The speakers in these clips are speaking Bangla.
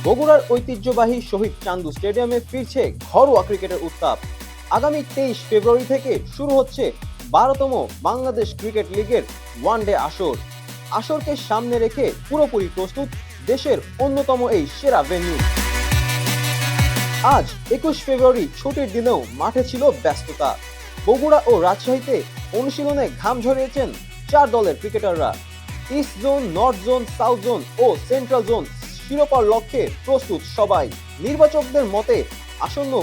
বগুড়ার ঐতিহ্যবাহী শহীদ চান্দু স্টেডিয়ামে ফিরছে ঘরোয়া ক্রিকেটের উত্তাপ। আগামী 23 ফেব্রুয়ারি থেকে শুরু হচ্ছে 12তম বাংলাদেশ ক্রিকেট লিগের ওয়ানডে আসর। আসরকে সামনে রেখে পুরোপুরি প্রস্তুত দেশের অন্যতম এই সেরা ভেন্যু। আজ 21 ফেব্রুয়ারি ছুটির দিনেও মাঠে ছিল ব্যস্ততা। বগুড়া ও রাজশাহীতে অনুশীলনে ঘাম ঝরিয়েছেন 4 দলের ক্রিকেটাররা। East zone, north zone, south zone ও সেন্ট্রাল জোন শিরোপার লক্ষ্যে প্রস্তুত সবাই। নির্বাচকদের মতে আসন্ন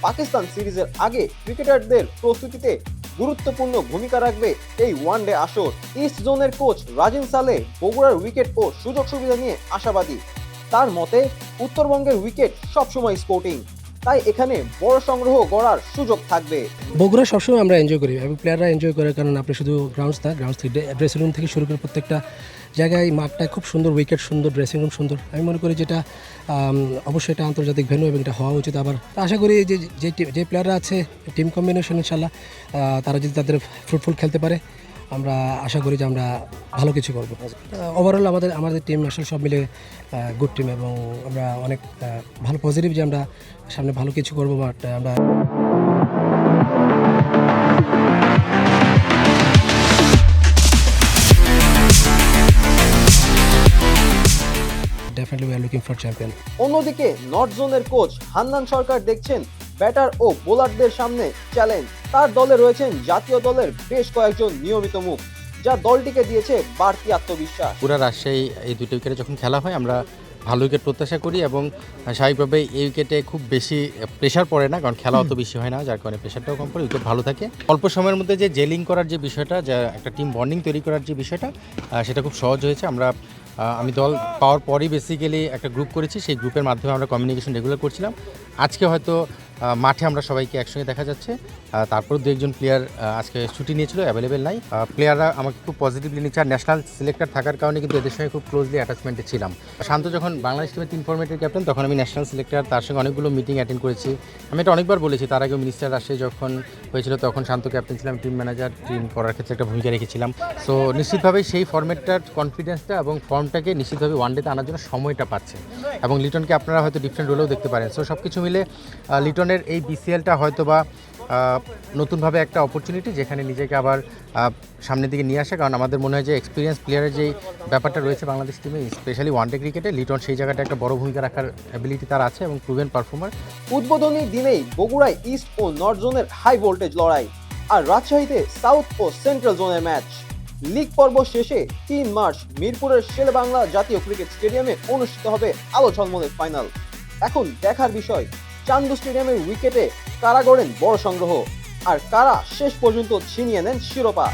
পাকিস্তান সিরিজের আগে ক্রিকেটারদের প্রস্তুতিতে গুরুত্বপূর্ণ ভূমিকা রাখবে এই ওয়ানডে আসর। ইস্ট জোনের কোচ রাজিন সালে বগুড়ার উইকেট ও সুযোগ সুবিধা নিয়ে আশাবাদী। তার মতে উত্তরবঙ্গের উইকেট সবসময় স্পোর্টিং, তাই এখানে বড় সংগ্রহ গড়ার সুযোগ থাকবে। বগুড়া সবসময় আমরা এনজয় করি এবং প্লেয়াররা এনজয় করে, কারণ আপনি শুধু গ্রাউন্ডস থেকে ড্রেসিং রুম থেকে শুরু করে প্রত্যেকটা জায়গায় মাঠটা খুব সুন্দর, উইকেট সুন্দর, ড্রেসিং রুম সুন্দর। আমি মনে করি যেটা অবশ্যই এটা আন্তর্জাতিক ভেন্যু এবং এটা হওয়া উচিত। আবার আশা করি যে প্লেয়াররা আছে টিম কম্বিনেশন ইনশাল্লাহ তারা যদি তাদের ফ্রুটফুল খেলতে পারে, আমরা আশা করি যে আমরা ভালো কিছু করবো। ওভারঅল আমাদের টিম আসলে সব মিলে গুড টিম এবং আমরা অনেক ভালো পজিটিভ যে আমরা সামনে ভালো কিছু করবো। বাট আমরা definitely we are looking for champion. অন্যদিকে নর্থ জোনের কোচ হান্নান সরকার দেখছেন ব্যাটার ও বোলারদের সামনে চ্যালেঞ্জ। তার দলে রয়েছেন জাতীয় দলের বেশ কয়েকজন নিয়মিত মুখ, যা দলটিকে দিয়েছে বাড়তি আত্মবিশ্বাস। পুরা রাজশাহী এই দুটো উইকেটে যখন খেলা হয় আমরা ভালো উইকেট প্রত্যাশা করি এবং স্বাভাবিকভাবে এই উইকেটে খুব বেশি প্রেশার পড়ে না, কারণ খেলা অত বেশি হয় না, যার কারণে প্রেশারটাও কম পড়ে, উইকেট ভালো থাকে। অল্প সময়ের মধ্যে যে জেলিং করার যে বিষয়টা, যা একটা টিম বন্ডিং তৈরি করার যে বিষয়টা, সেটা খুব সহজ হয়েছে। আমি দল পাওয়ার পরই বেসিক্যালি একটা গ্রুপ করেছি, সেই গ্রুপের মাধ্যমে আমরা কমিউনিকেশন রেগুলার করছিলাম। আজকে হয়তো মাঠে আমরা সবাইকে একসঙ্গে দেখা যাচ্ছে। তারপর দু একজন প্লেয়ার আজকে ছুটি নিয়েছিল, অ্যাভেলেবেল নাই। প্লেয়াররা আমাকে খুব পজিটিভলি নিচ্ছে। আর ন্যাশনাল সিলেক্টর থাকার কারণে কিন্তু এদের সঙ্গে খুব ক্লোজলি অ্যাটাচমেন্টে ছিলাম। শান্ত যখন বাংলাদেশ টিমের 3 ফরম্যাটের ক্যাপ্টেন, তখন আমি ন্যাশনাল সিলেক্টর, তার সঙ্গে অনেকগুলো মিটিং অ্যাটেন্ড করেছি। আমি এটা অনেকবার বলেছি, তার আগে মিনিস্টার রাজশাহী যখন হয়েছিল তখন শান্ত ক্যাপ্টেন ছিলাম, টিম ম্যানেজার, টিম করার ক্ষেত্রে একটা ভূমিকা রেখেছিলাম। সো নিশ্চিতভাবেই সেই ফরম্যাটটার কনফিডেন্সটা এবং ফর্মটাকে নিশ্চিতভাবে ওয়ানডেতে আনার জন্য সময়টা পাচ্ছে। এবং লিটনকে আপনারা হয়তো ডিফারেন্ট রোলেও দেখতে পারেন। সো সব কিছু মিলে লিটনের এই বিসিএলটা হয়তো বা নতুনভাবে একটা অপরচুনিটি, যেখানে নিজেকে আবার সামনের দিকে নিয়ে আসে। কারণ আমাদের মনে হয় যে এক্সপিরিয়েন্স প্লেয়ারের যেই ব্যাপারটা রয়েছে বাংলাদেশ টিমে, স্পেশালি ওয়ানডে ক্রিকেটে, লিটন সেই জায়গাটা একটা বড় ভূমিকা রাখার অ্যাবিলিটি তার আছে এবং প্রুভেন পারফর্মার। উদ্বোধনী দিনেই বগুড়ায় ইস্ট ও নর্থ জোনের হাই ভোল্টেজ লড়াই, আর রাজশাহীতে সাউথ ও সেন্ট্রাল জোনের ম্যাচ। লিগ পর্ব শেষে 3 মার্চ মিরপুরের শেরেবাংলা জাতীয় ক্রিকেট স্টেডিয়ামে অনুষ্ঠিত হবে আলো ঝলমলের ফাইনাল। এখন দেখার বিষয় চান্দু স্টেডিয়ামের উইকেটে কারা গড়েন বড় সংগ্রহ, আর কারা শেষ পর্যন্ত ছিনিয়ে নেন শিরোপা।